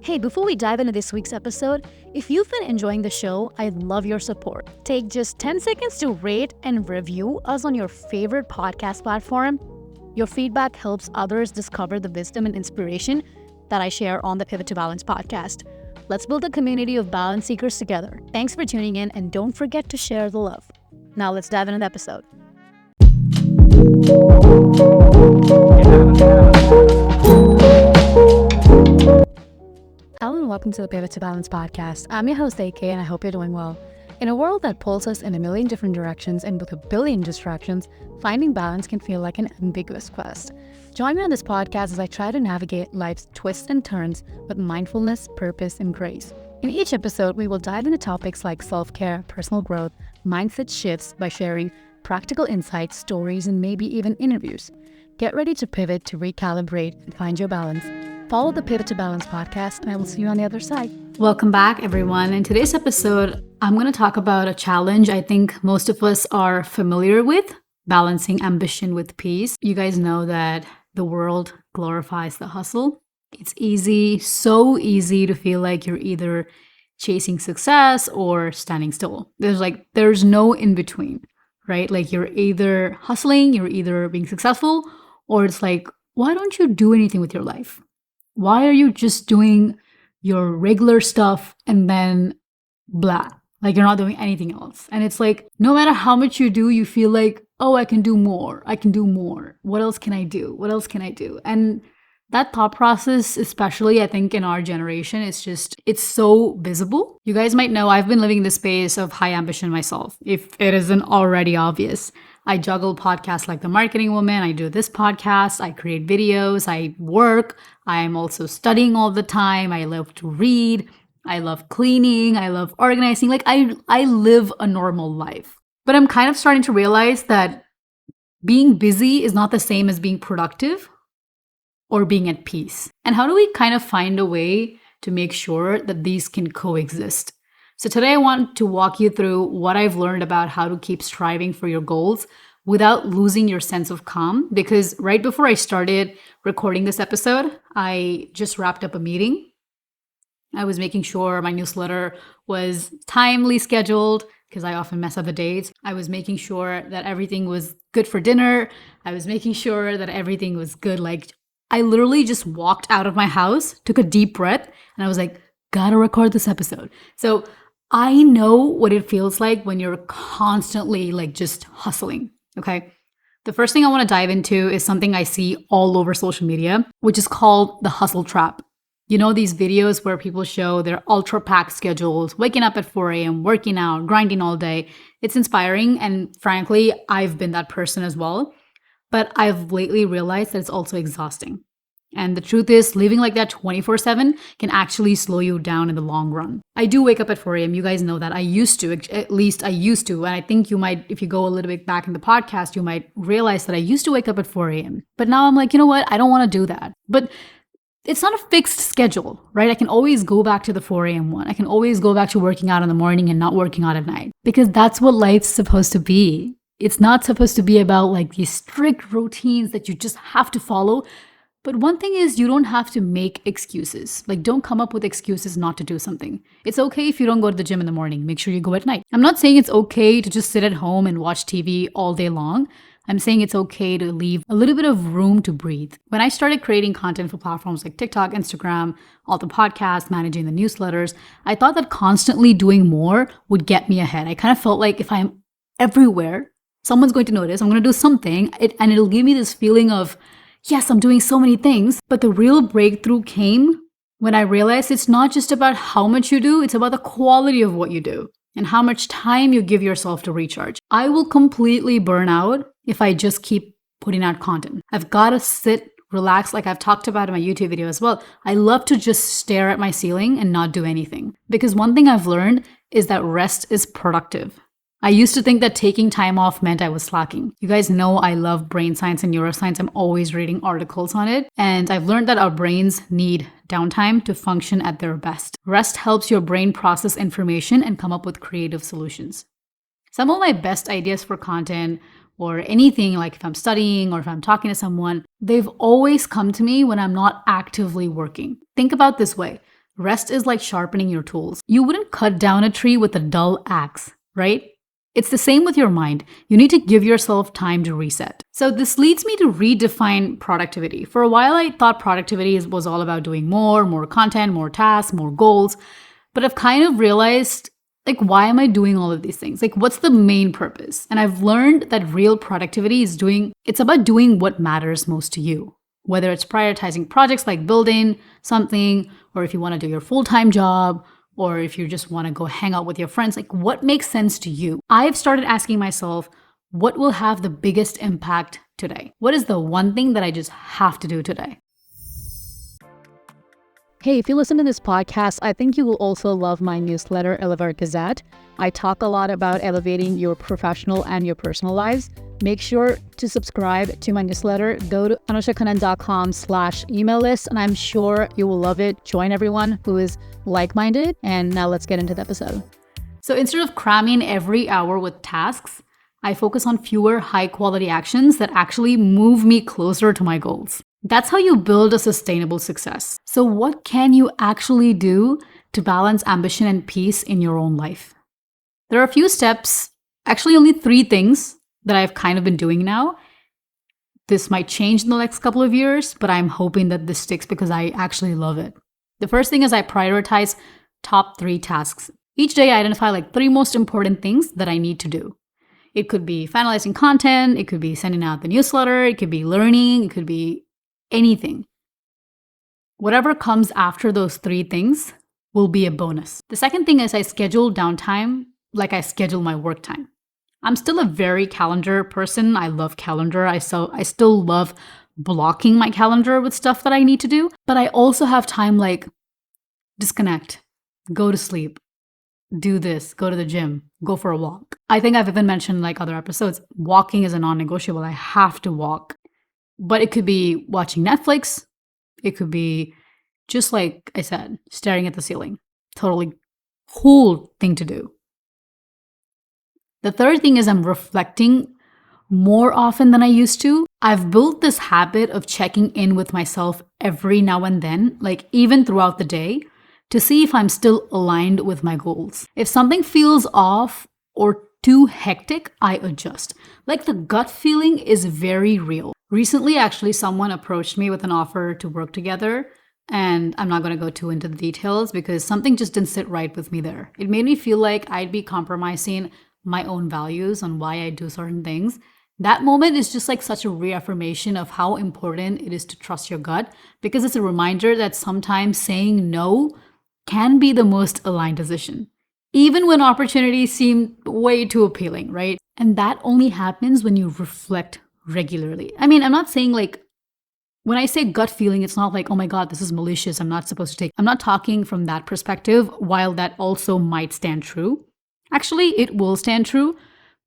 Hey, before we dive into this week's episode, if you've been enjoying the show, I'd love your support. Take just 10 seconds to rate and review us on your favorite podcast platform. Your feedback helps others discover the wisdom and inspiration that I share on the Pivot to Balance podcast. Let's build a community of balance seekers together. Thanks for tuning in, and don't forget to share the love. Now let's dive into the episode. Hello and welcome to the Pivot to Balance podcast. I'm your host, AK, and I hope you're doing well. In a world that pulls us in a million different directions and with a billion distractions, finding balance can feel like an ambiguous quest. Join me on this podcast as I try to navigate life's twists and turns with mindfulness, purpose, and grace. In each episode, we will dive into topics like self-care, personal growth, mindset shifts by sharing practical insights, stories, and maybe even interviews. Get ready to pivot, to recalibrate, and find your balance. Follow the Pivot to Balance podcast, and I will see you on the other side. Welcome back, everyone. In today's episode, I'm going to talk about a challenge I think most of us are familiar with, balancing ambition with peace. You guys know that the world glorifies the hustle. It's easy, so easy to feel like you're either chasing success or standing still. There's no in between, right? Like you're either hustling, you're either being successful, or it's like, why don't you do anything with your life? Why are you just doing your regular stuff and then blah? Like you're not doing anything else. And it's like, no matter how much you do, you feel like, oh, I can do more. I can do more. What else can I do? What else can I do? And that thought process, especially I think in our generation, it's so visible. You guys might know I've been living in the space of high ambition myself, if it isn't already obvious. I juggle podcasts like The Marketing Woman. I do this podcast. I create videos. I work. I'm also studying all the time. I love to read. I love cleaning. I love organizing. Like I live a normal life. But I'm kind of starting to realize that being busy is not the same as being productive or being at peace. And how do we kind of find a way to make sure that these can coexist? So today I want to walk you through what I've learned about how to keep striving for your goals without losing your sense of calm. Because right before I started recording this episode, I just wrapped up a meeting. I was making sure my newsletter was timely scheduled because I often mess up the dates. I was making sure that everything was good for dinner. I was making sure that everything was good. Like I literally just walked out of my house, took a deep breath, and I was like, gotta record this episode. So I know what it feels like when you're constantly like just hustling, okay? The first thing I want to dive into is something I see all over social media, which is called the hustle trap. You know, these videos where people show their ultra-packed schedules, waking up at 4 a.m., working out, grinding all day. It's inspiring, and frankly, I've been that person as well. But I've lately realized that it's also exhausting. And the truth is, living like that 24/7 can actually slow you down in the long run. I do wake up at 4 a.m. You guys know that. I used to, at least I used to. And I think you might, if you go a little bit back in the podcast, you might realize that I used to wake up at 4 a.m. But now I'm like, you know what? I don't want to do that. But it's not a fixed schedule, right? I can always go back to the 4 a.m. one. I can always go back to working out in the morning and not working out at night. Because that's what life's supposed to be. It's not supposed to be about like these strict routines that you just have to follow. But one thing is, you don't have to make excuses. Like, don't come up with excuses not to do something. It's okay if you don't go to the gym in the morning. Make sure you go at night. I'm not saying it's okay to just sit at home and watch TV all day long. I'm saying it's okay to leave a little bit of room to breathe. When I started creating content for platforms like TikTok, Instagram, all the podcasts, managing the newsletters, I thought that constantly doing more would get me ahead. I kind of felt like if I'm everywhere, someone's going to notice, I'm going to do something, and it'll give me this feeling of, yes, I'm doing so many things. But the real breakthrough came when I realized it's not just about how much you do, it's about the quality of what you do and how much time you give yourself to recharge. I will completely burn out if I just keep putting out content. I've got to sit, relax, like I've talked about in my YouTube video as well. I love to just stare at my ceiling and not do anything. Because one thing I've learned is that rest is productive. I used to think that taking time off meant I was slacking. You guys know I love brain science and neuroscience. I'm always reading articles on it. And I've learned that our brains need downtime to function at their best. Rest helps your brain process information and come up with creative solutions. Some of my best ideas for content or anything, like if I'm studying or if I'm talking to someone, they've always come to me when I'm not actively working. Think about this way. Rest is like sharpening your tools. You wouldn't cut down a tree with a dull axe, right? It's the same with your mind. You need to give yourself time to reset. So this leads me to redefine productivity. For a while, I thought productivity was all about doing more content, more tasks, more goals. But I've kind of realized, like, why am I doing all of these things? Like, what's the main purpose? And I've learned that real productivity it's about doing what matters most to you. Whether it's prioritizing projects like building something, or if you want to do your full-time job, or if you just want to go hang out with your friends, like what makes sense to you? I've started asking myself, what will have the biggest impact today? What is the one thing that I just have to do today? Hey, if you listen to this podcast, I think you will also love my newsletter, Elevator Gazette. I talk a lot about elevating your professional and your personal lives. Make sure to subscribe to my newsletter. Go to anushakhannan.com/email list, and I'm sure you will love it. Join everyone who is like-minded. And now let's get into the episode. So instead of cramming every hour with tasks, I focus on fewer high-quality actions that actually move me closer to my goals. That's how you build a sustainable success. So what can you actually do to balance ambition and peace in your own life? There are a few steps, actually only 3 things that I've kind of been doing now. This might change in the next couple of years, but I'm hoping that this sticks because I actually love it. The first thing is I prioritize top 3 tasks. Each day I identify like 3 most important things that I need to do. It could be finalizing content, it could be sending out the newsletter, it could be learning, it could be anything. Whatever comes after those 3 things will be a bonus. The second thing is I schedule downtime like I schedule my work time. I'm still a very calendar person. I love calendar. I still love blocking my calendar with stuff that I need to do. But I also have time like disconnect, go to sleep, do this, go to the gym, go for a walk. I think I've even mentioned like other episodes, walking is a non-negotiable. I have to walk. But it could be watching Netflix. It could be just like I said, staring at the ceiling. Totally cool thing to do. The third thing is I'm reflecting more often than I used to. I've built this habit of checking in with myself every now and then, like even throughout the day, to see if I'm still aligned with my goals. If something feels off or too hectic, I adjust. Like the gut feeling is very real. Recently, actually, someone approached me with an offer to work together. And I'm not going to go too into the details because something just didn't sit right with me there. It made me feel like I'd be compromising my own values on why I do certain things. That moment is just like such a reaffirmation of how important it is to trust your gut, because it's a reminder that sometimes saying no can be the most aligned decision, even when opportunities seem way too appealing, right? And that only happens when you reflect regularly. I mean, I'm not saying like, when I say gut feeling, it's not like, oh my God, this is malicious, I'm not supposed to take. I'm not talking from that perspective, while that also might stand true. Actually, it will stand true,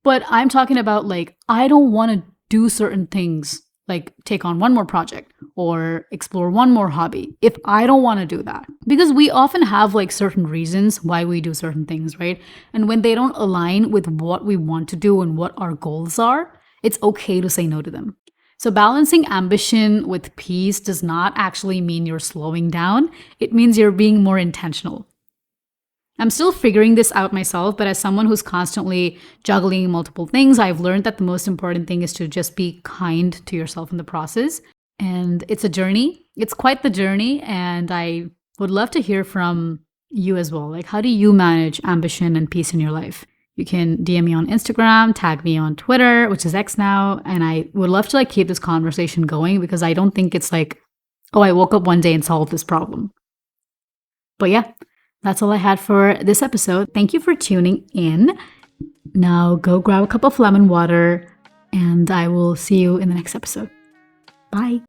but I'm talking about like, I don't want to do certain things, like take on one more project or explore one more hobby if I don't want to do that. Because we often have like certain reasons why we do certain things, right? And when they don't align with what we want to do and what our goals are, it's okay to say no to them. So balancing ambition with peace does not actually mean you're slowing down. It means you're being more intentional. I'm still figuring this out myself, but as someone who's constantly juggling multiple things, I've learned that the most important thing is to just be kind to yourself in the process. And it's a journey. It's quite the journey. And I would love to hear from you as well. Like, how do you manage ambition and peace in your life? You can DM me on Instagram, tag me on Twitter, which is X now. And I would love to like keep this conversation going, because I don't think it's like, oh, I woke up one day and solved this problem. But yeah, that's all I had for this episode. Thank you for tuning in. Now go grab a cup of lemon water, and I will see you in the next episode. Bye.